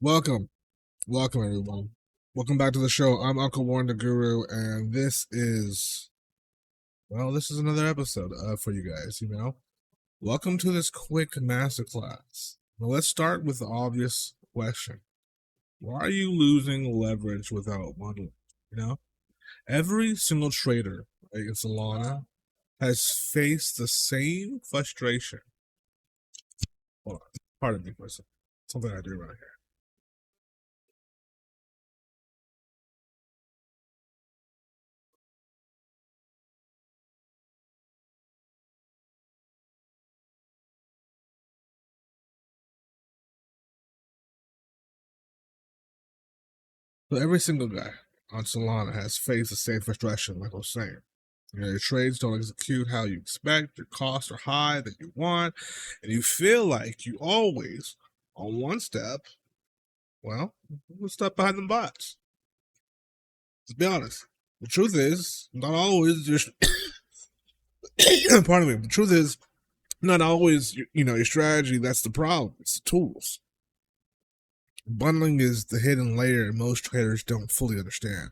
Welcome, welcome everyone. Welcome back to the show. I'm Uncle Warren.GURU, and this is another episode for you guys. Welcome to this quick masterclass. Now let's start with the obvious question: why are you losing leverage without bundling? Every single trader, right, in Solana has faced the same frustration. Hold on, pardon me for a second. Something I do right here. So every single guy on Solana has faced the same frustration, like I was saying. Your trades don't execute how you expect, your costs are high that you want, and you feel like you always on one step, one step behind the bots. Let's be honest. The truth is, not always just pardon me. The truth is, not always your strategy that's the problem. It's the tools. Bundling is the hidden layer most traders don't fully understand.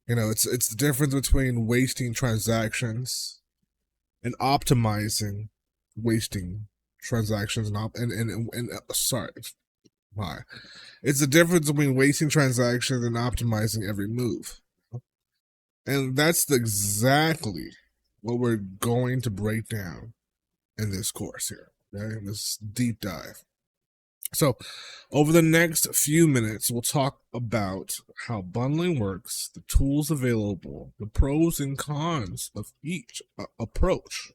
It's the difference between wasting transactions and optimizing wasting transactions sorry, why? It's the difference between wasting transactions and optimizing every move. And that's exactly what we're going to break down in this course here, okay? In this deep dive. So, over the next few minutes, we'll talk about how bundling works, the tools available, the pros and cons of each approach,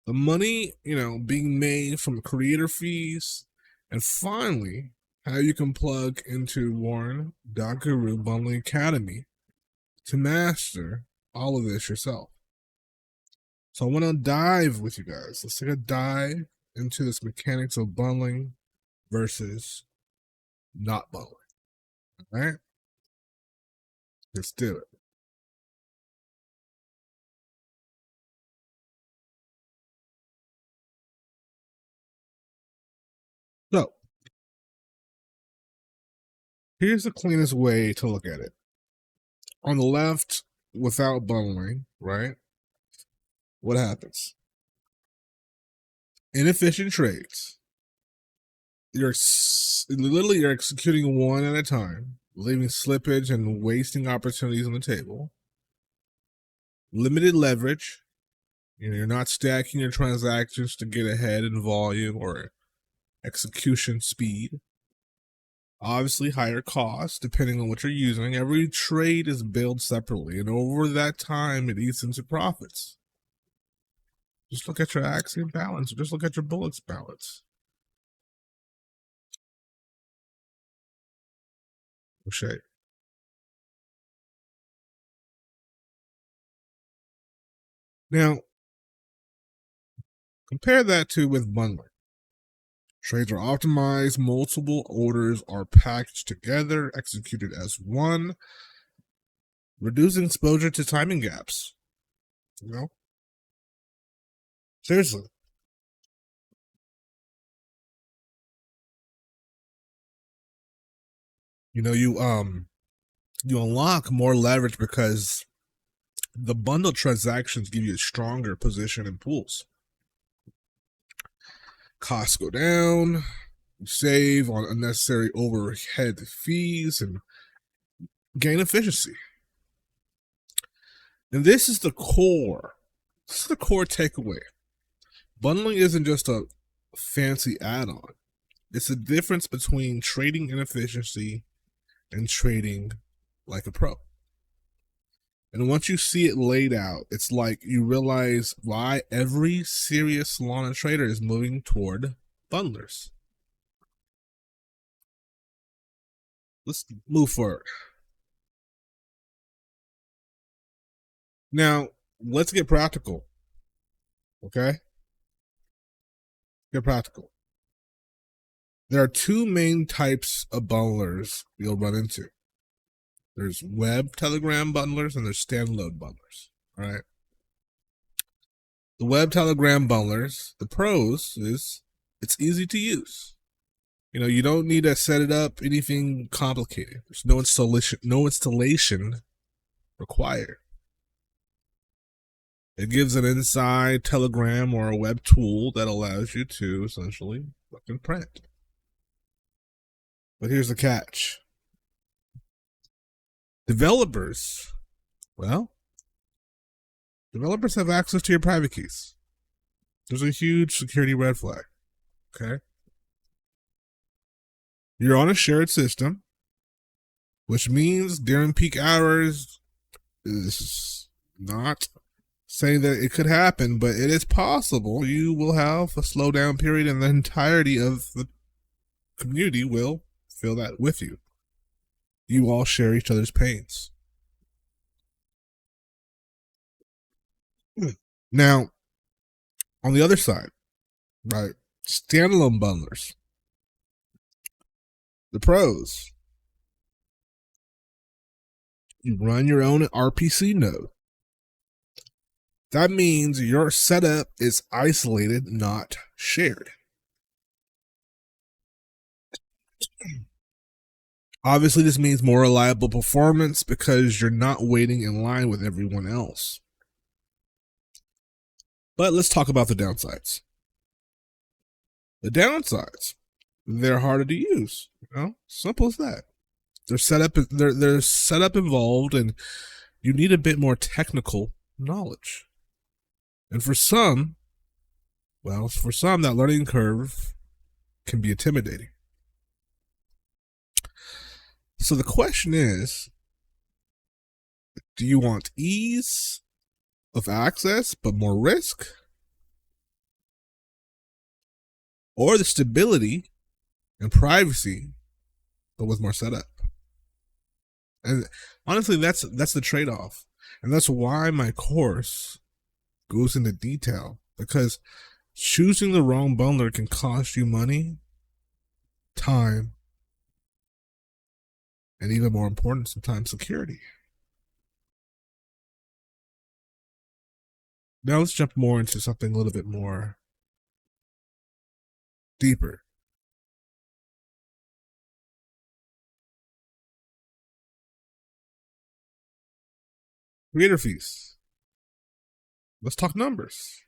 the money, being made from creator fees, and finally, how you can plug into Warren.GURU Bundling Academy to master all of this yourself. So I want to dive with you guys. Let's take a dive into this mechanics of bundling versus not bundling. All right? Let's do it. So, here's the cleanest way to look at it. On the left, without bundling, right? What happens? Inefficient trades. You're executing one at a time, leaving slippage and wasting opportunities on the table. Limited leverage. You're not stacking your transactions to get ahead in volume or execution speed. Obviously, higher costs depending on what you're using. Every trade is billed separately, and over that time, it eats into profits. Just look at your axiom balance, or just look at your bullets balance. O'Shea. Now, compare that to with bundling. Trades are optimized, multiple orders are packaged together, executed as one, reducing exposure to timing gaps. Seriously. You unlock more leverage because the bundle transactions give you a stronger position in pools. Costs go down, you save on unnecessary overhead fees, and gain efficiency. And this is the core. This is the core takeaway. Bundling isn't just a fancy add-on. It's the difference between trading inefficiency and trading like a pro. And once you see it laid out, it's like you realize why every serious Solana trader is moving toward bundlers. Let's move forward. Now, let's get practical. Okay? Get practical. There are two main types of bundlers you'll run into. There's web Telegram bundlers and there's standalone bundlers. All right. The web Telegram bundlers, the pros is it's easy to use. You don't need to set it up anything complicated. There's no installation required. It gives an inside Telegram or a web tool that allows you to essentially fucking print. But here's the catch. Developers have access to your private keys. There's a huge security red flag. Okay. You're on a shared system, which means during peak hours is not saying that it could happen, but it is possible you will have a slowdown period and the entirety of the community will feel that with you. You all share each other's pains. Now, on the other side, right, standalone bundlers. The pros. You run your own RPC node. That means your setup is isolated, not shared. Obviously, this means more reliable performance because you're not waiting in line with everyone else. But let's talk about the downsides. The downsides, they're harder to use. Simple as that. There's setup involved, and you need a bit more technical knowledge. And for some, that learning curve can be intimidating. So the question is, do you want ease of access but more risk? Or the stability and privacy but with more setup? And honestly, that's the trade-off. And that's why my course goes into detail, because choosing the wrong bundler can cost you money, time, and even more important, sometimes security. Now let's jump more into something a little bit more deeper. Creator fees. Let's talk numbers,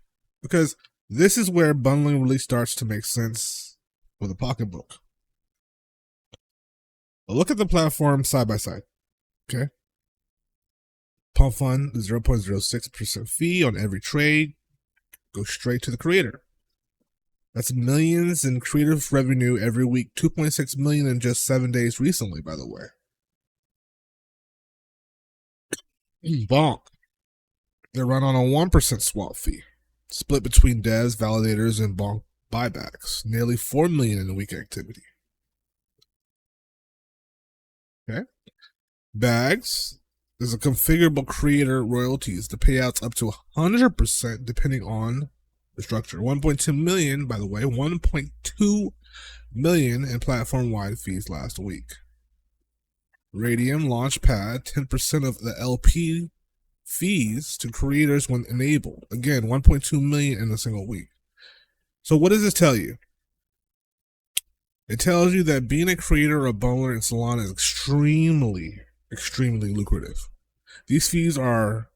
because this is where bundling really starts to make sense for the pocketbook. But look at the platform side by side. Okay. Pump Fund, 0.06% fee on every trade, goes straight to the creator. That's millions in creative revenue every week, 2.6 million in just 7 days recently, by the way. Bonk. They run on a 1% swap fee, split between devs, validators, and bonk buybacks. Nearly 4 million in a week activity. Okay. Bags. There's a configurable creator royalties. The payouts up to 100% depending on the structure. 1.2 million, by the way, 1.2 million in platform-wide fees last week. Radium Launchpad, 10% of the LP fees to creators when enabled. Again, 1.2 million in a single week. So what does this tell you? It tells you that being a creator or bundler in Solana is extremely lucrative. These fees are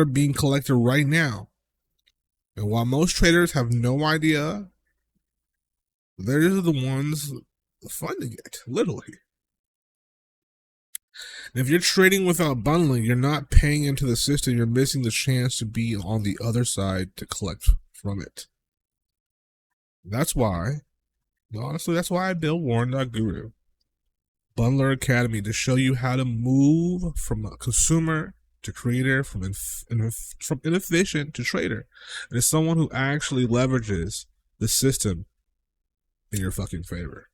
being collected right now. And while most traders have no idea, they're the ones funding it, literally. And if you're trading without bundling, you're not paying into the system. You're missing the chance to be on the other side to collect from it. That's why, honestly, I built WARREN.GURU, Bundler Academy, to show you how to move from a consumer to creator, from inefficient to trader, and as someone who actually leverages the system in your fucking favor.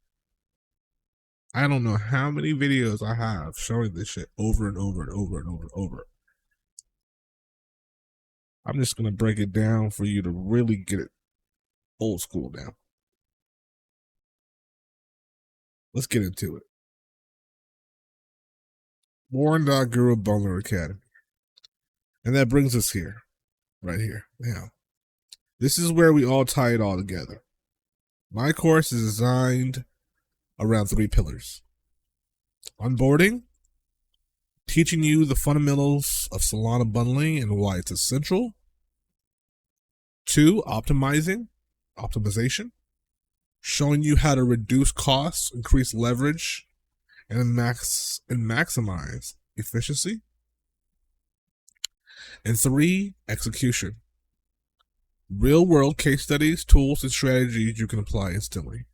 I don't know how many videos I have showing this shit over and over and over and over and over. I'm just going to break it down for you to really get it old school now. Let's get into it. WARREN.GURU Bundler Academy. And that brings us here, right here. Now, this is where we all tie it all together. My course is designed around 3 pillars: onboarding, teaching you the fundamentals of Solana bundling and why it's essential. 2, optimization, showing you how to reduce costs, increase leverage, and maximize efficiency. And 3, execution, real world case studies, tools, and strategies you can apply instantly.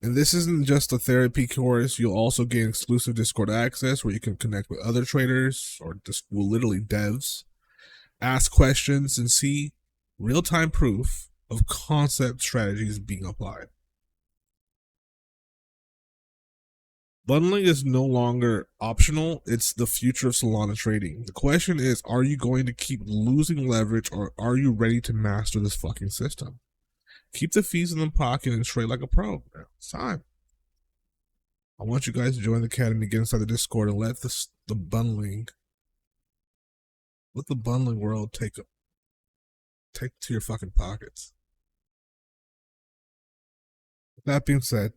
And this isn't just a therapy course. You'll also gain exclusive Discord access where you can connect with other traders or just literally devs, ask questions, and see real-time proof of concept strategies being applied. Bundling is no longer optional. It's the future of Solana trading. The question is, are you going to keep losing leverage, or are you ready to master this fucking system? Keep the fees in the pocket and trade like a pro. It's time. I want you guys to join the academy, get inside the Discord, and let the bundling world take to your fucking pockets. With that being said,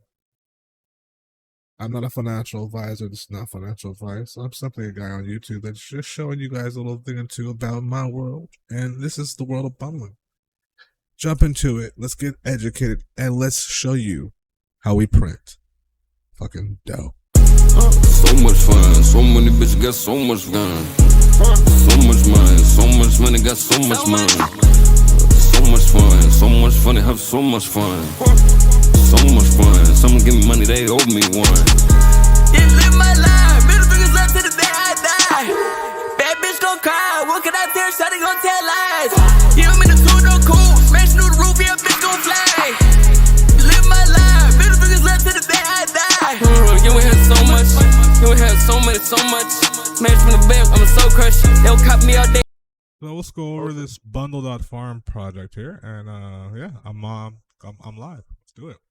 I'm not a financial advisor. This is not financial advice. I'm simply a guy on YouTube that's just showing you guys a little thing or two about my world. And this is the world of bundling. Jump into it. Let's get educated. And let's show you how we print fucking dough. So much fun. So many bitches got so much fun. So much money. So much money got so much money. So much fun. So much fun. They have so much fun. So much fun. Someone give me money, they owe me one. Yeah, live my life. Middle fingers left to the day I die. Bad bitch gon' cry. What can I tell? Shawty gon' tell lies. You don't mean the two, no cool. Smash through the roof, yeah, bitch gon' fly. Live my life. Middle fingers left to the day I die. Yeah, we had so much. Yeah, we had so much. Smash from the back, I'm so crushed. They'll cop me all day. So let's go over this Bundle.FARM project here, and yeah, I'm live. Let's do it.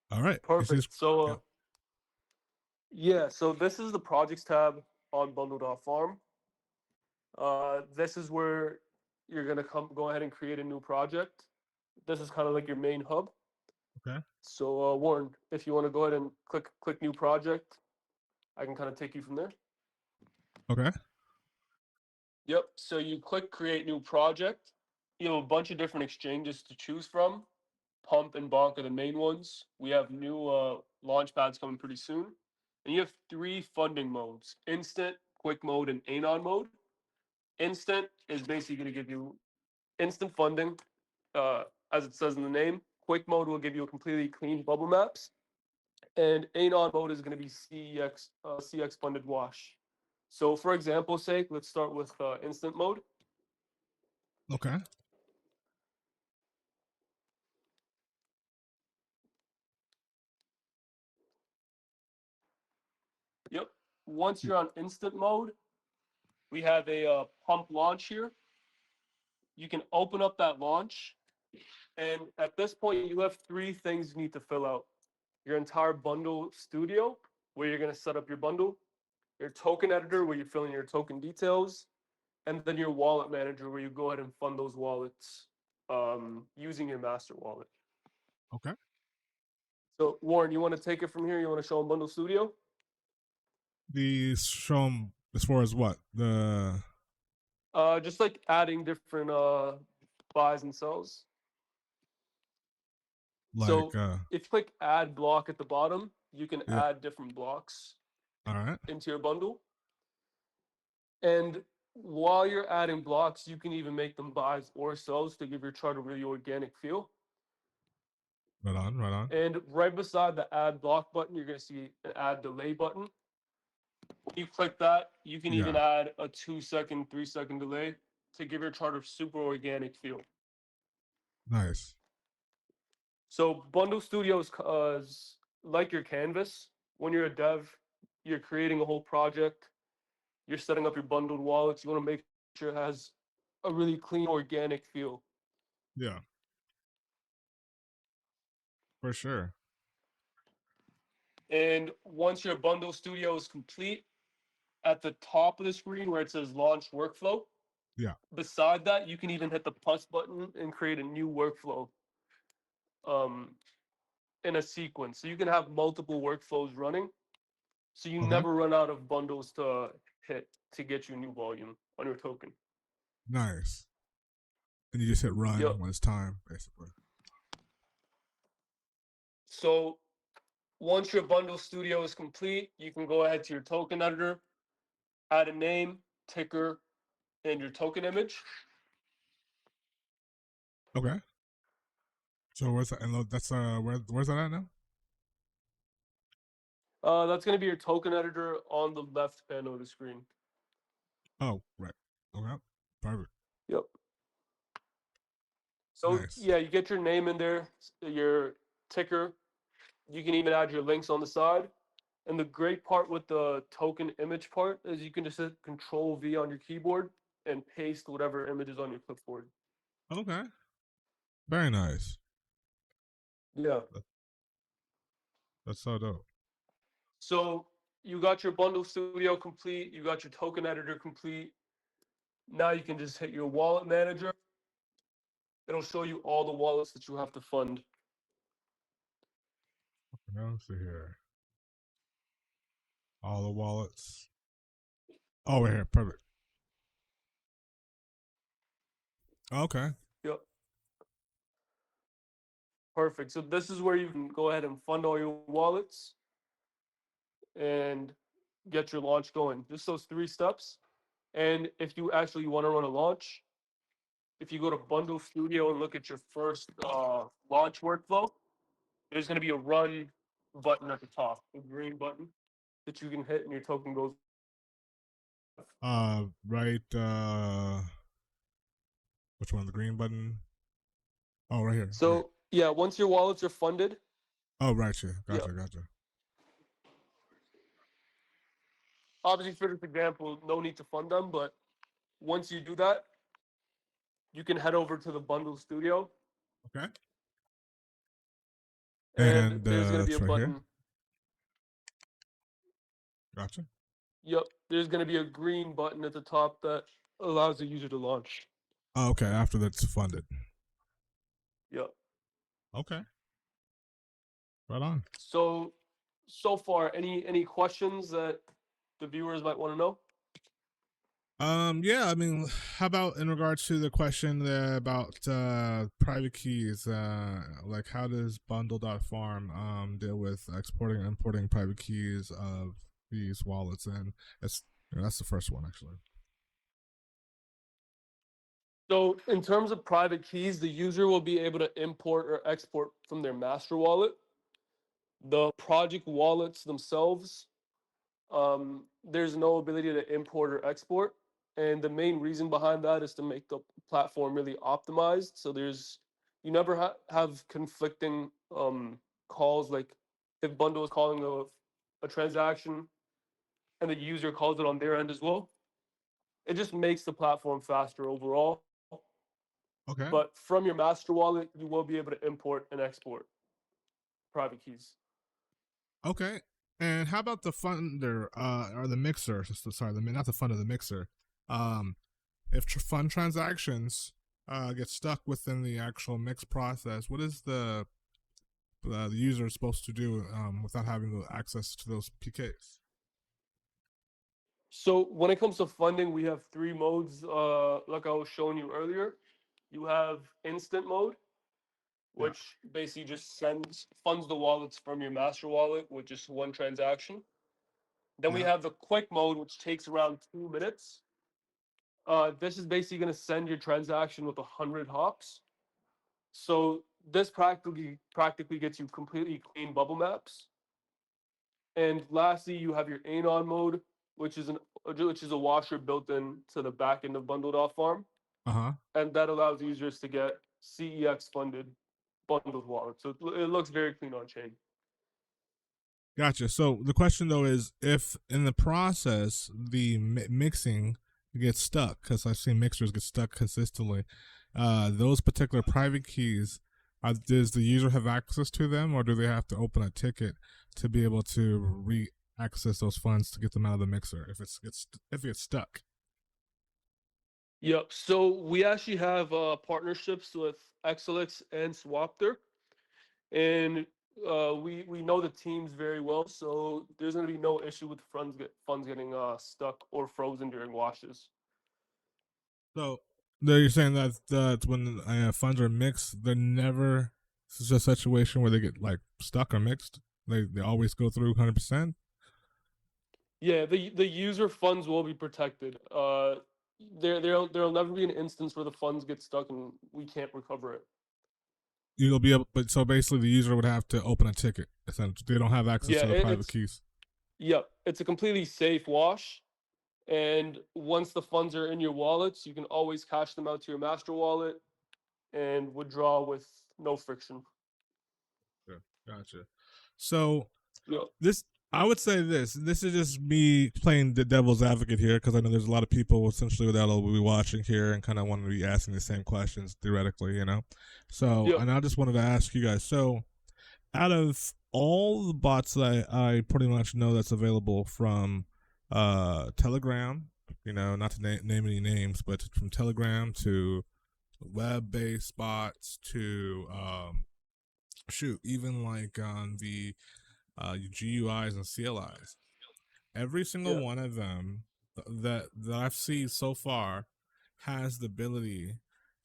All right. Perfect. So, so this is the projects tab on Bundle.FARM. This is where you're gonna go ahead and create a new project. This is kind of like your main hub. Okay. So, Warren, if you want to go ahead and click new project, I can kind of take you from there. Okay. Yep. So you click create new project. You have a bunch of different exchanges to choose from. Pump and Bonk are the main ones. We have new launch pads coming pretty soon. And you have 3 funding modes: instant, quick mode, and anon mode. Instant is basically going to give you instant funding, as it says in the name. Quick mode will give you a completely clean bubble maps. And anon mode is going to be CX funded wash. So for example's sake, let's start with instant mode. Okay. Yep. Once you're on instant mode, we have a pump launch here. You can open up that launch, and at this point, you have 3 things you need to fill out: your entire bundle studio, where you're going to set up your bundle; your token editor, where you're filling your token details; and then your wallet manager, where you go ahead and fund those wallets using your master wallet. Okay. So, Warren, you want to take it from here? You want to show them Bundle Studio? The show them as far as what? Just like adding different buys and sells. Like, So if you click add block at the bottom, you can yeah. add different blocks All right. into your bundle. And while you're adding blocks, you can even make them buys or sells to give your chart a really organic feel. Right on. And right beside the add block button, you're going to see an add delay button. When you click that, you can even add a 2-second, 3-second delay to give your chart a super organic feel. Nice. So Bundle Studio is like your canvas. When you're a dev, you're creating a whole project, you're setting up your bundled wallets. You want to make sure it has a really clean, organic feel. Yeah. For sure. And once your Bundle Studio is complete, at the top of the screen where it says Launch Workflow, Yeah. Beside that, you can even hit the plus button and create a new workflow um, in a sequence. So you can have multiple workflows running. So you Okay. never run out of bundles to hit to get you new volume on your token. Nice. And you just hit run Yep. when it's time, basically. So once your bundle studio is complete, you can go ahead to your token editor, add a name, ticker, and your token image. Okay. So where's that? And that's where's that at now? That's going to be your token editor on the left panel of the screen. Oh, right. Okay. Perfect. Yep. So Nice. yeah, you get your name in there, your ticker. You can even add your links on the side. And the great part with the token image part is you can just hit Control V on your keyboard and paste whatever image is on your clipboard. Okay. Very nice. Yeah. That's so dope. So you got your bundle studio complete. You got your token editor complete. Now you can just hit your wallet manager. It'll show you all the wallets that you have to fund. Now let's see here. All the wallets. Oh, right here. Perfect. Okay. Yep. Perfect. So this is where you can go ahead and fund all your wallets and get your launch going. Just those 3 steps. And if you actually want to run a launch, if you go to Bundle Studio and look at your first launch workflow, there's going to be a run button at the top, a green button that you can hit and your token goes. Right. Which one? The green button. Oh, right here. Yeah. So yeah, once your wallets are funded, Oh, right here. yeah. Gotcha. Obviously for this example, no need to fund them, but once you do that, you can head over to the Bundle Studio Okay. and And there's going to be it's a right here. button. Gotcha. Yep, there's going to be a green button at the top that allows the user to launch. Oh, okay. After that's funded. Yep. Okay. Right on. So far, any questions that the viewers might want to know? Yeah, I mean, how about in regards to the question about private keys? Like, how does Bundle.Farm deal with exporting and importing private keys of these wallets? And that's the first one, actually. So in terms of private keys, the user will be able to import or export from their master wallet. The project wallets themselves, there's no ability to import or export. And the main reason behind that is to make the platform really optimized. So you never have conflicting calls. Like if Bundle is calling a transaction and the user calls it on their end as well, it just makes the platform faster overall. Okay. But from your master wallet, you will be able to import and export private keys. Okay. And how about the funder or the mixer? Sorry, not the funder, the mixer. If fund transactions get stuck within the actual mix process, what is the user is supposed to do without having access to those PKs? So when it comes to funding, we have 3 modes. Like I was showing you earlier, you have instant mode, Yeah. which basically just funds the wallets from your master wallet with just one transaction. Then we Yeah. have the quick mode, which takes around 2 minutes. This is basically going to send your transaction with 100 hops. So this practically gets you completely clean bubble maps. And lastly, you have your anon mode, which is a washer built in to the back end of Bundle.Farm, Uh huh. and that allows users to get CEX funded bundled wallets. So it looks very clean on chain. Gotcha. So the question though is, if in the process the mixing gets stuck, because I've seen mixers get stuck consistently, those particular private keys, does the user have access to them, or do they have to open a ticket to be able to re-access those funds to get them out of the mixer if it gets stuck? Yep. So we actually have partnerships with Exelix and Swapter, and we know the teams very well. So there's going to be no issue with funds getting stuck or frozen during washes. So, you're saying that when funds are mixed, they're never it's a situation where they get like stuck or mixed. They always go through 100%. Yeah, the user funds will be protected. There'll never be an instance where the funds get stuck and we can't recover it. You'll be able, but so basically the user would have to open a ticket. Essentially, they don't have access Yeah, to the private it's keys. yep, it's a completely safe wash. And once the funds are in your wallets, you can always cash them out to your master wallet and withdraw with no friction. Yeah, gotcha. So Yep. this, I would say this is just me playing the devil's advocate here because I know there's a lot of people essentially that will be watching here and kind of want to be asking the same questions theoretically, you know. So, Yep. and I just wanted to ask you guys. So, out of all the bots that I pretty much know that's available from Telegram, you know, not to name any names, but from Telegram to web-based bots to shoot, even like on the GUIs and CLIs. Every single Yeah. one of them that I've seen so far has the ability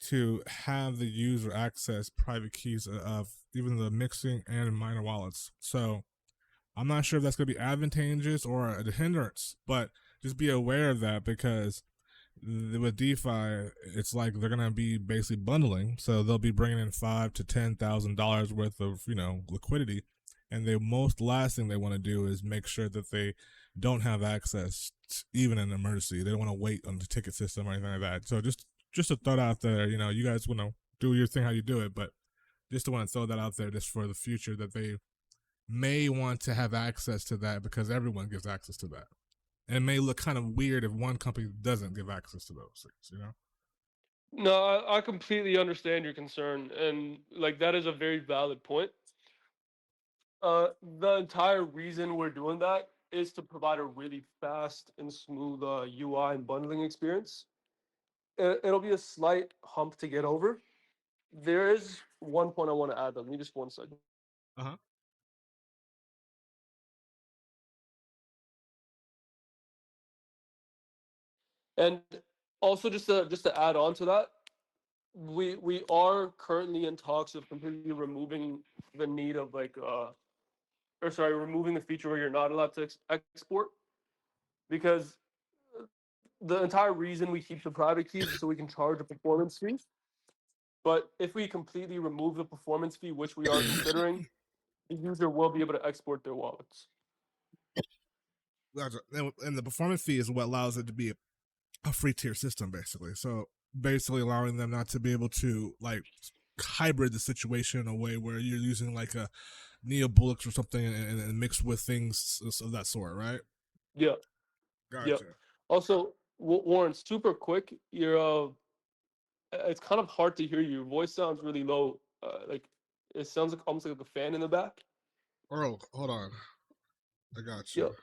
to have the user access private keys of even the mixing and minor wallets. So I'm not sure if that's going to be advantageous or a hindrance, but just be aware of that because with DeFi, it's like they're gonna be basically bundling, so they'll be bringing in $5,000 to $10,000 worth of liquidity, and the most last thing they want to do is make sure that they don't have access even in an emergency. They don't want to wait on the ticket system or anything like that. So just a thought out there, you guys want to do your thing how you do it, but just to want to throw that out there just for the future that they may want to have access to that because everyone gives access to that. And it may look kind of weird if one company doesn't give access to those things. No, I completely understand your concern, and like that is a very valid point. The entire reason we're doing that is to provide a really fast and smooth UI and bundling experience. It'll be a slight hump to get over. There is one point I want to add. Though. Let me just 1 second. Uh huh. And also, just to add on to that, we are currently in talks of completely removing the need of or sorry, removing the feature where you're not allowed to export because the entire reason we keep the private keys is so we can charge a performance fee. But if we completely remove the performance fee, which we are considering, the user will be able to export their wallets. Gotcha. And the performance fee is what allows it to be a free tier system, basically. So basically, allowing them not to be able to like hybrid the situation in a way where you're using like a Neo Bullocks or something and mixed with things of that sort, right? Yeah, yeah. Gotcha. Also, Warren, super quick. It's kind of hard to hear you. Your voice sounds really low. Like it sounds like almost like a fan in the back. Earl, hold on. I got Yeah, you.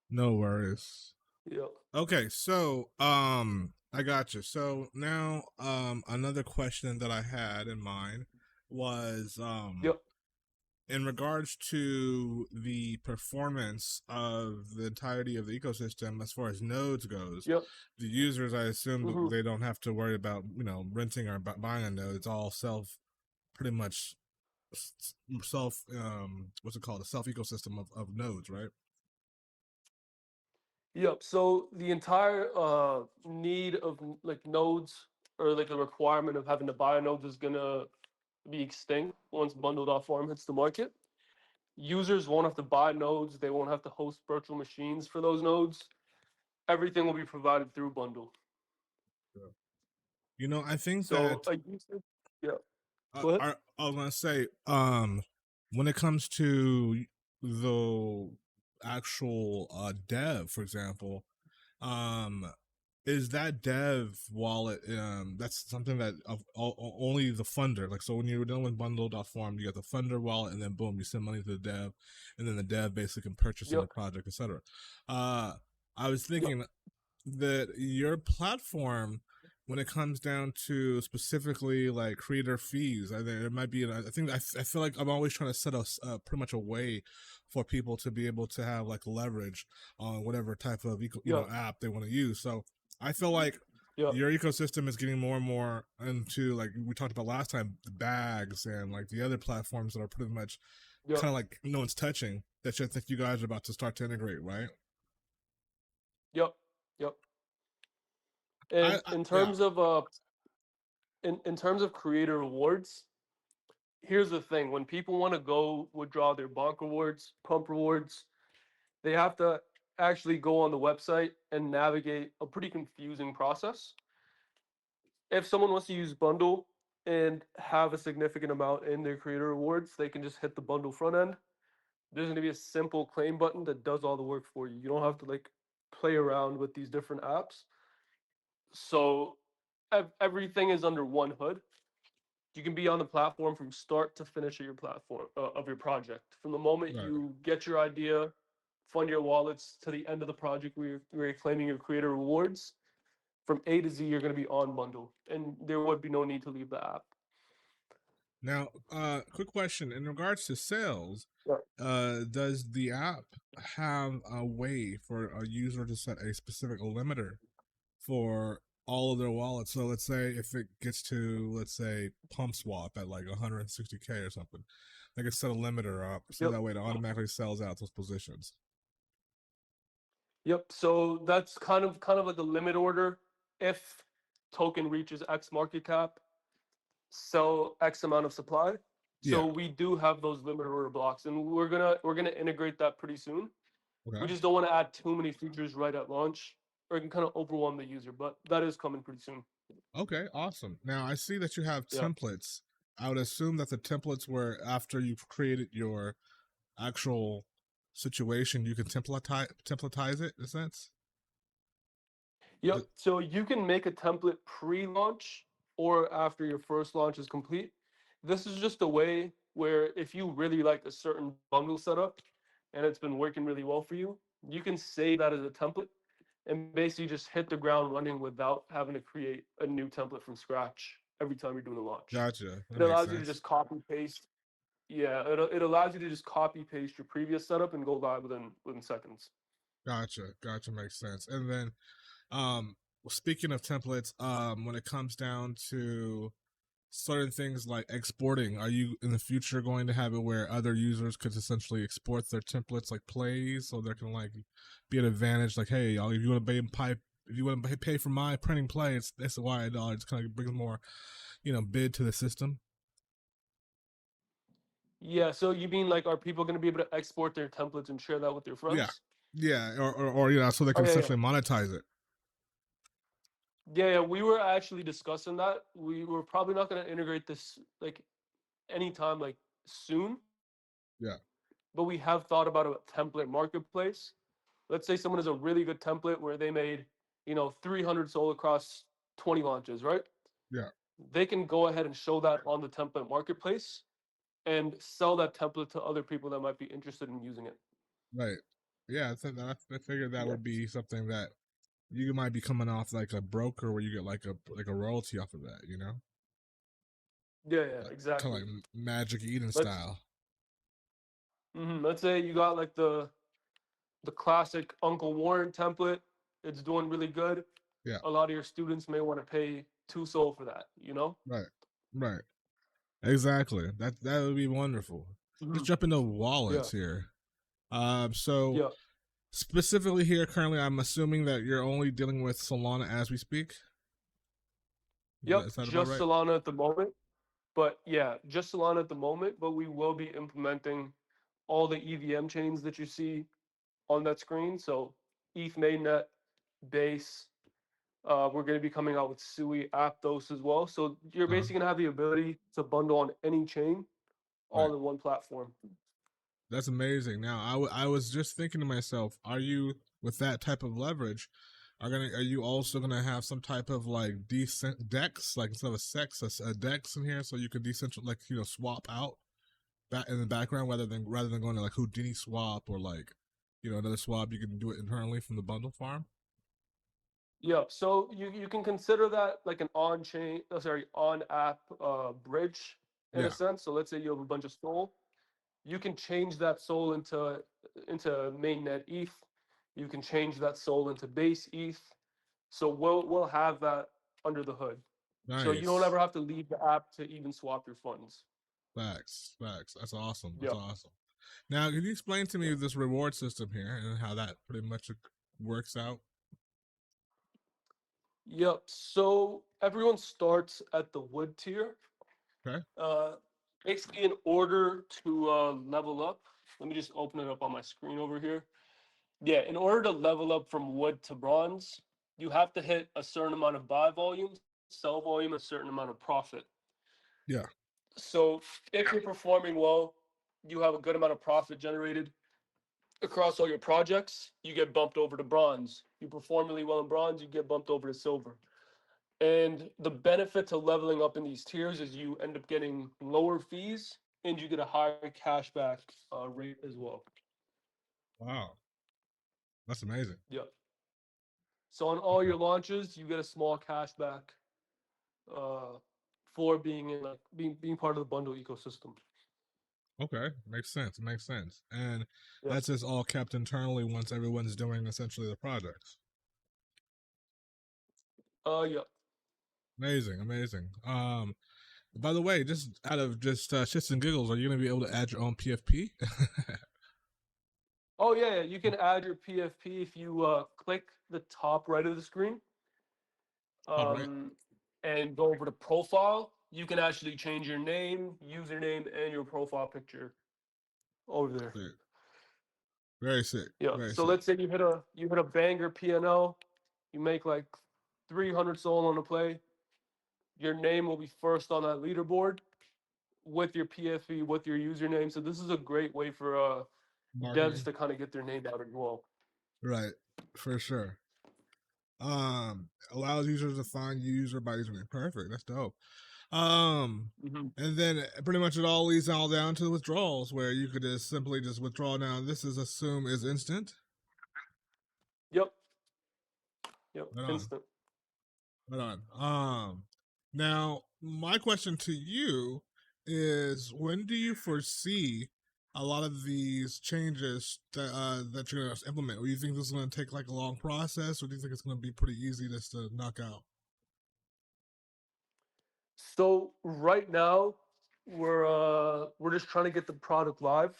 No worries. yeah, Okay, so I got you. So now another question that I had in mind was yeah, in regards to the performance of the entirety of the ecosystem as far as nodes goes. yeah. The users, I assume Mm-hmm. they don't have to worry about renting or buying a node. It's all pretty much self what's it called, a self ecosystem of nodes, right? Yep. So the entire need of like nodes or like the requirement of having to buy nodes is gonna be extinct once bundle.farm hits the market. Users won't have to buy nodes, they won't have to host virtual machines for those nodes. Everything will be provided through bundle. I think So that a user, yeah. Go ahead. I was gonna say, when it comes to the actual dev, for example, um, is that dev wallet? That's something that only the funder. Like, so when you're dealing with bundle.farm, you got the funder wallet, and then boom, you send money to the dev, and then the dev basically can purchase in Yep. the project, etc. I was Yep. thinking that your platform, when it comes down to specifically like creator fees, there might be. I think I feel like I'm always trying to set a pretty much a way for people to be able to have like leverage on whatever type of Yeah, app they want to use. So I feel like yeah, your ecosystem is getting more and more into, like we talked about last time, the bags and like the other platforms that are pretty much yeah, kind of like no one's touching, that you think you guys are about to start to integrate, right? yep, yep. I, And I in yeah. terms of in terms of creator rewards, here's the thing: when people want to go withdraw their bonk rewards, pump rewards, they have to actually go on the website and navigate a pretty confusing process. If someone wants to use bundle and have a significant amount in their creator rewards, they can just hit the bundle front end. There's going to be a simple claim button that does all the work for you. You don't have to like play around with these different apps. So everything is under one hood. You can be on the platform from start to finish of your platform of your project. From the moment Right. you get your idea, fund your wallets to the end of the project where you're claiming your creator rewards, from A to Z, you're going to be on bundle, and there would be no need to leave the app. Now, quick question in regards to sales. Yeah. Does the app have a way for a user to set a specific limiter for all of their wallets? So let's say if it gets to, let's say, pump swap at like 160K or something, they can set a limiter up so Yep. that way it automatically sells out those positions. Yep. So that's kind of like a limit order. If token reaches X market cap, sell X amount of supply. Yeah. So we do have those limit order blocks, and we're gonna integrate that pretty soon. We Okay. just don't want to add too many features right at launch, or it can kind of overwhelm the user. But that is coming pretty soon. Okay. Awesome. Now I see that you have Yeah. templates. I would assume that the templates were after you've created your actual situation, you can templatize it in a sense. Yep. So you can make a template pre-launch or after your first launch is complete. This is just a way where if you really like a certain bundle setup and it's been working really well for you, you can save that as a template and basically just hit the ground running without having to create a new template from scratch every time you're doing a launch. Gotcha. That It makes allows you to sense. just copy paste. Yeah, it allows you to just copy paste your previous setup and go live within seconds. Gotcha. Gotcha. Makes sense. And then, speaking of templates, when it comes down to certain things like exporting, are you in the future going to have it where other users could essentially export their templates like plays, so there can like be an advantage? Like, hey, y'all, if you want to pay for my printing play, it's $Y. It's kind of brings more, bid to the system. Yeah, so you mean like are people going to be able to export their templates and share that with their Yeah. friends? Yeah, or so they Oh can yeah, yeah. essentially monetize it. Yeah, yeah, we were actually discussing that. We were probably not going to integrate this like anytime like soon, Yeah. but we have thought about a template marketplace. Let's say someone has a really good template where they made, 300 sold across 20 launches, right? Yeah. They can go ahead and show that on the template marketplace and sell that template to other people that might be interested in using it. Right. Yeah, I figured that Yeah. would be something that you might be coming off like a broker where you get like a royalty off of that, Yeah, yeah, like kind of exactly. like Magic Eden Let's style. let's say you got like the classic Uncle Warren template. It's doing really good. Yeah. A lot of your students may want to pay 2 SOL for that, you know? Right. Right. Exactly. That would be wonderful. Let's Mhm. jump into Yeah. wallets here. So Yeah. specifically here currently, I'm assuming that you're only dealing with Solana as we speak. Yep. Is that about Just right? Solana at the moment. But yeah, just Solana at the moment. But we will be implementing all the EVM chains that you see on that screen. So ETH mainnet, Base. We're going to be coming out with Sui, Aptos as well. So you're Uh-huh. basically going to have the ability to bundle on any chain Right. all in one platform. That's amazing. Now, I was just thinking to myself, are you with that type of leverage? Are you also gonna have some type of like decent dex, like instead of a sex, a dex in here, so you can decentral like swap out that in the background rather than going to like Houdini swap or like another swap, you can do it internally from the bundle farm. Yeah, so you can consider that like an on chain, on app bridge in a Yeah, sense. So let's say you have a bunch of Sol, you can change that Sol into mainnet ETH. You can change that Sol into base ETH. So we'll have that under the hood. So you don't nice. ever have to leave the app to even swap your funds. Facts, facts. That's awesome. That's Yeah. awesome. Now, can you explain to me this reward system here and how that pretty much works out? Yep. So everyone starts at the wood tier. Okay. Uh, Basically, in order to level up, let me just open it up on my screen over here. Yeah, in order to level up from wood to bronze, you have to hit a certain amount of buy volume, sell volume, a certain amount of profit. Yeah. So if you're performing well, you have a good amount of profit generated across all your projects, you get bumped over to bronze. You perform really well in bronze, you get bumped over to silver. And the benefit to leveling up in these tiers is you end up getting lower fees and you get a higher cashback rate as well. Wow. That's amazing. Yep. So on all Okay. your launches, you get a small cashback uh, for being in like being part of the bundle ecosystem. Okay. Makes sense. Makes sense. And Yeah. that's just all kept internally once everyone's doing essentially the projects. Yeah. Amazing. Amazing. By the way, just out of just shits and giggles, are you going to be able to add your own PFP? Oh yeah. You can add your PFP if you click the top right of the screen. All right. And go over to profile. You can actually change your name, username, and your profile picture over there. Sick. Very sick. Yeah. Very So sick. let's say you hit a banger PNL, you make like 300 soul on the play. Your name will be first on that leaderboard with your PFP, with your username. So this is a great way for devs Marketing. to kind of get their name out as well. Right. For sure. Allows users to find user by username. Perfect. That's dope. Mm-hmm. And then pretty much it all leads all down to withdrawals, where you could just simply just withdraw. Now this is assume is instant. Yep. Yep. Right on. Instant. Right on. Now my question to you is, when do you foresee a lot of these changes that you're going to implement? Or do you think this is going to take like a long process, or do you think it's going to be pretty easy just to knock out? So right now we're just trying to get the product live,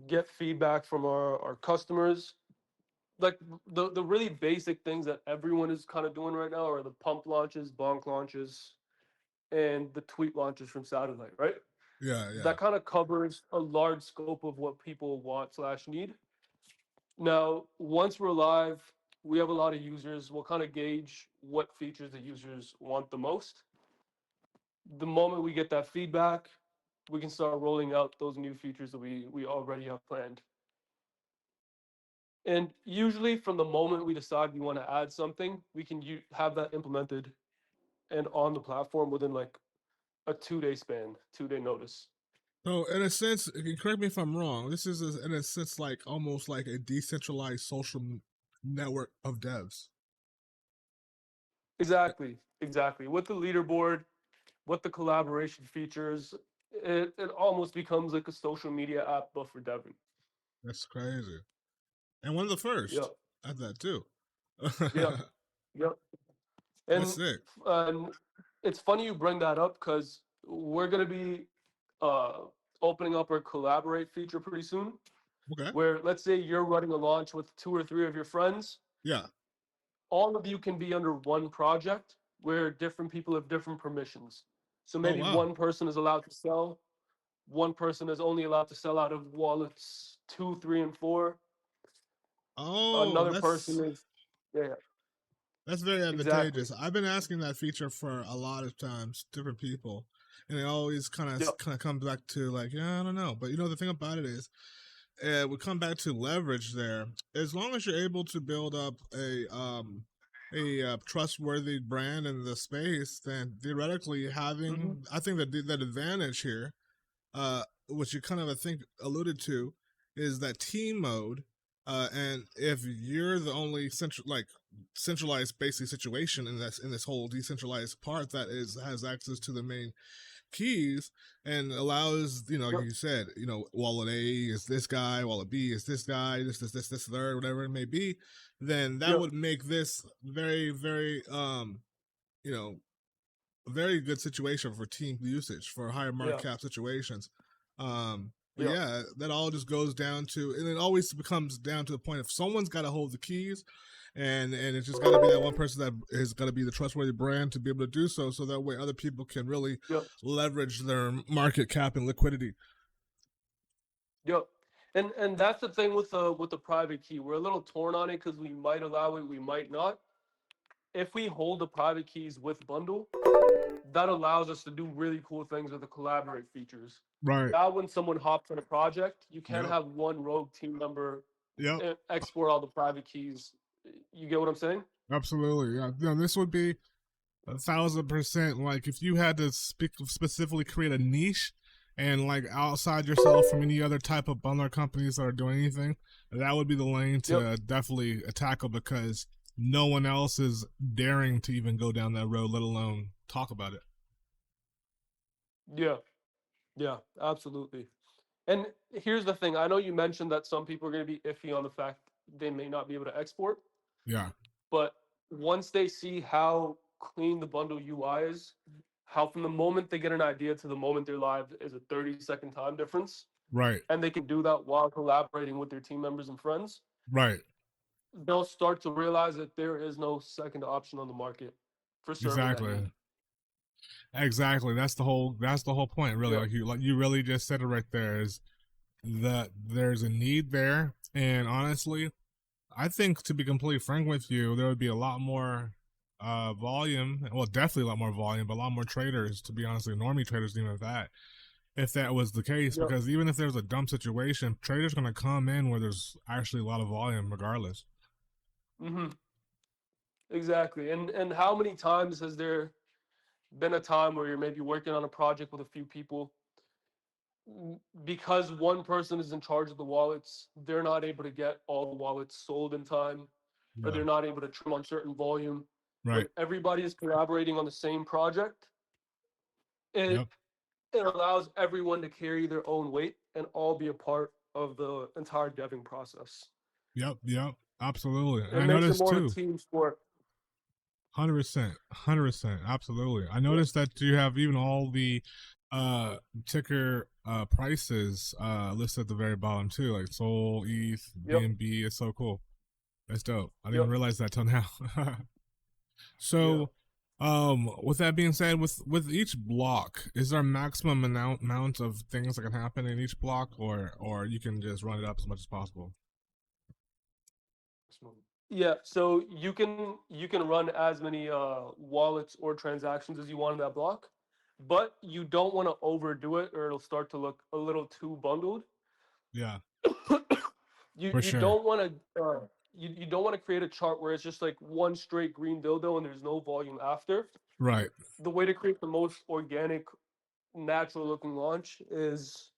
get feedback from our customers. Like the really basic things that everyone is kind of doing right now are the pump launches, bonk launches, and the tweet launches from Satellite, right? Yeah, yeah. That kind of covers a large scope of what people want slash need. Now, once we're live, we have a lot of users. We'll kind of gauge what features the users want the most. The moment we get that feedback, we can start rolling out those new features that we already have planned. And usually, from the moment we decide we want to add something, we can have that implemented and on the platform within like a 2 day span, 2 day notice. So in a sense, correct me if I'm wrong. This is in a sense like almost like a decentralized social network of devs. Exactly, exactly. With the leaderboard, with the collaboration features, it almost becomes like a social media app, but for Devon. That's crazy, and one of the Yeah, first at that too. yeah, yeah. That's And sick. and it's funny you bring that up because we're gonna be uh, opening up our collaborate feature pretty soon. Okay. Where let's say you're running a launch with 2 or 3 of your friends, Yeah. all of you can be under one project where different people have different permissions. So Oh maybe wow. one person is allowed to sell, one person is only allowed to sell out of wallets 2, 3, and 4. Oh, Another person is, yeah, yeah, that's very exactly. advantageous. I've been asking that feature for a lot of times, different people, and it always Yep. kind of comes back to like, yeah, I don't know. But you know, the thing about it is, we come back to leverage there. As long as you're able to build up a trustworthy brand in the space, then theoretically Hmm. having, I think that advantage here, which you kind of I think alluded to, is that team mode. And if you're the only central, like centralized basically situation in this whole decentralized part that has access to the main keys and allows, like Yep. you said, wallet A is this guy, wallet B is this guy, this third, whatever it may be, then that Yep. would make this very, very you know a very good situation for team usage for higher market Yeah. cap situations. But Yeah. yeah, that all just goes down to, and it always becomes down to the point of someone's got to hold the keys, and it's just got to be that one person that is got to be the trustworthy brand to be able to do so, so that way other people can really Yep. leverage their market cap and liquidity. Yep. And that's the thing with the private key. We're a little torn on it because we might allow it, we might not. If we hold the private keys with bundle, that allows us to do really cool things with the collaborate features. Right. Now, when someone hops on a project, you can't Yep. have one rogue team member Yep. export all the private keys. You get what I'm saying? Absolutely. Yeah. This would be 1,000%. Like if you had to specifically create a niche and like outside yourself from any other type of bundler companies that are doing anything, that would be the lane to definitely tackle, because no one else is daring to even go down that road, let alone talk about it. Yeah. Yeah, absolutely. And here's the thing. I know you mentioned that some people are going to be iffy on the fact they may not be able to export, Yeah. but once they see how clean the bundle UI is, how from the moment they get an idea to the moment they're live is a 30-second time difference, Right. and they can do that while collaborating with their team members and friends, Right. they'll start to realize that there is no second option on the market for serving that Exactly. need. Exactly. That's the whole point, really. Yeah. Like you really just said it right there, is that there's a need there. And honestly, I think, to be completely frank with you, there would be a lot more volume. Well, definitely a lot more volume, but a lot more traders, to be honest, normie traders, even that, if that was the case. Yep. Because even if there's a dump situation, traders going to come in where there's actually a lot of volume regardless. Mm-hmm. Exactly. And how many times has there been a time where you're maybe working on a project with a few people, because one person is in charge of the wallets, they're not able to get all the wallets sold in time, or Yeah. they're not able to trim on certain volume. When Right. everybody is collaborating on the same project, it Yep. it allows everyone to carry their own weight and all be a part of the entire deving process. Yep. Yep. Absolutely. And It I makes it noticed more of a too. team sport. 100%, 100%, absolutely. I Yeah. noticed that you have even all the ticker prices listed at the very bottom too, like Sol, ETH, Yep. BNB. It's so cool. That's dope. I didn't Yep. realize that till now. So, with that being said, with each block, is there a maximum amount of things that can happen in each block, or you can just run it up as much as possible? Yeah, so you can run as many wallets or transactions as you want in that block, but you don't want to overdo it or it'll start to look a little too bundled. Yeah, you for you sure. don't want to you don't want to create a chart where it's just like one straight green dildo and there's no volume after. Right. The way to create the most organic, natural looking launch is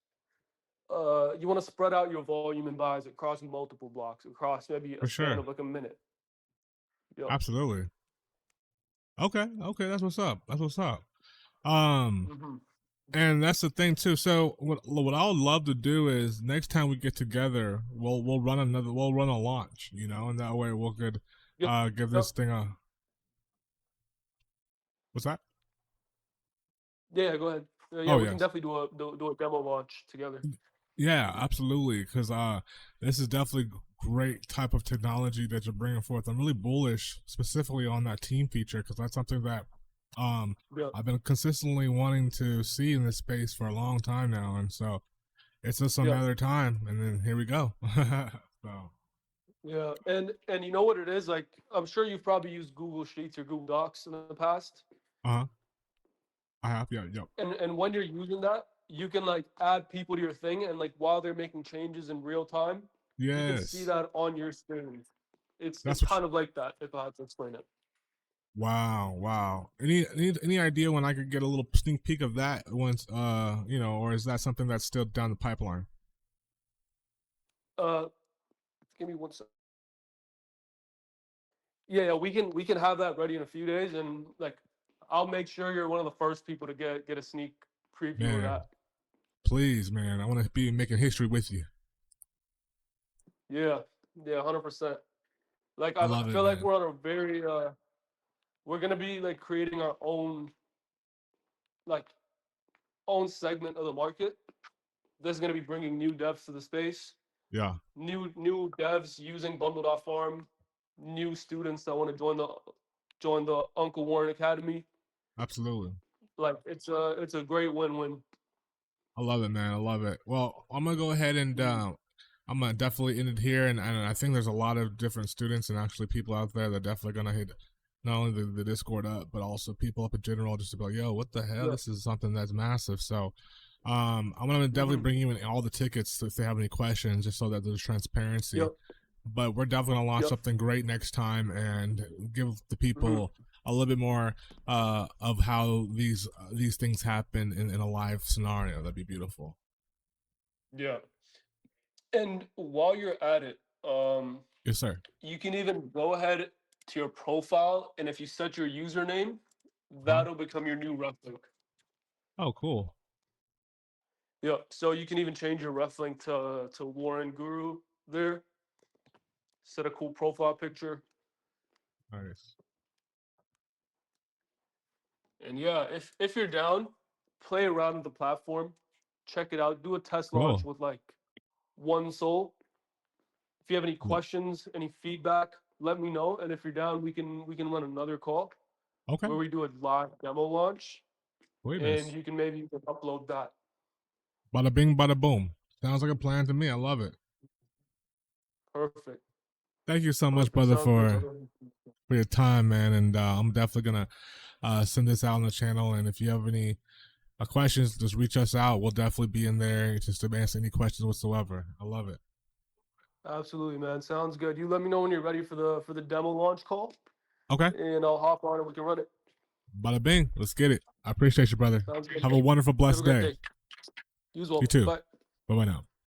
you want to spread out your volume and buys across multiple blocks, across maybe a For span sure. of like a minute. Yep. Absolutely. Okay. Okay. That's what's up. That's what's up. Um, Mm-hmm. and that's the thing too. So what I would love to do is next time we get together, we'll run a launch, and that way we'll could Yep. give Yep. this thing a. What's that? Yeah, go ahead. Yeah, Oh we can yes. definitely do a demo launch together. Yeah, absolutely. Because this is definitely great type of technology that you're bringing forth. I'm really bullish specifically on that team feature, because that's something that Yeah. I've been consistently wanting to see in this space for a long time now, and so it's just a matter of time, and then here we go. So Yeah, and you know what it is? Like, I'm sure you've probably used Google Sheets or Google Docs in the past. I have, yeah, yep. And when you're using that, you can like add people to your thing, and like while they're making changes in real time, you can see Yes, that on your screen. It's that's what. kind of like that, if I had to explain it. Wow, wow. Any idea when I could get a little sneak peek of that once? Or is that something that's still down the pipeline? Uh, give me one sec. Yeah, we can have that ready in a few days, and like I'll make sure you're one of the first people to get a sneak preview of Man, that. please, man, I want to be making history with you. Yeah, yeah, 100%. Like I I love it, feel like man. we're on a very we're gonna be like creating our own like own segment of the market. That's gonna be bringing new devs to the space, Yeah, new devs using Bundle.Farm, new students that want to join the Uncle Warren Academy. absolutely. Like it's a great win-win. I love it, man. I love it. Well, I'm gonna go ahead and I'm gonna definitely end it here, and I think there's a lot of different students and actually people out there that are definitely gonna hit not only the Discord up, but also people up in general just to be like, yo, what the hell? Yeah. This is something that's massive. So, I'm gonna definitely Mhm. bring you in all the tickets if they have any questions, just so that there's transparency. Yep. But we're definitely gonna launch Yep. something great next time and give the Mhm. people a little bit more of how these things happen in a live scenario. That'd be beautiful. Yeah. And while you're at it, Yes, sir. you can even go ahead to your profile, and if you set your username, Huh? that'll become your new ref link. Oh, cool. Yeah. So you can even change your ref link to Warren Guru there. Set a cool profile picture. Nice. And yeah, if you're down, play around with the platform, check it out, do a test launch Cool. with like one soul. If you have any questions, any feedback, let me know. And if you're down, we can run another call Okay. where we do a live demo launch, and Sweetness. you can maybe upload that. Bada bing, bada boom. Sounds like a plan to me. I love it. Perfect. Thank you so much, Perfect. brother, Sounds good, for brother. your time, man. And I'm definitely gonna send this out on the channel. And if you have any questions, just reach us out. We'll definitely be in there just to answer any questions whatsoever. I love it. Absolutely, man. Sounds good. You let me know when you're ready for the demo launch call, Okay. and I'll hop on and we can run it. Bada bing. Let's get it. I appreciate you, brother. Sounds good. Have a wonderful, You have a blessed great day. day. You as well. You too. Bye. Bye bye now.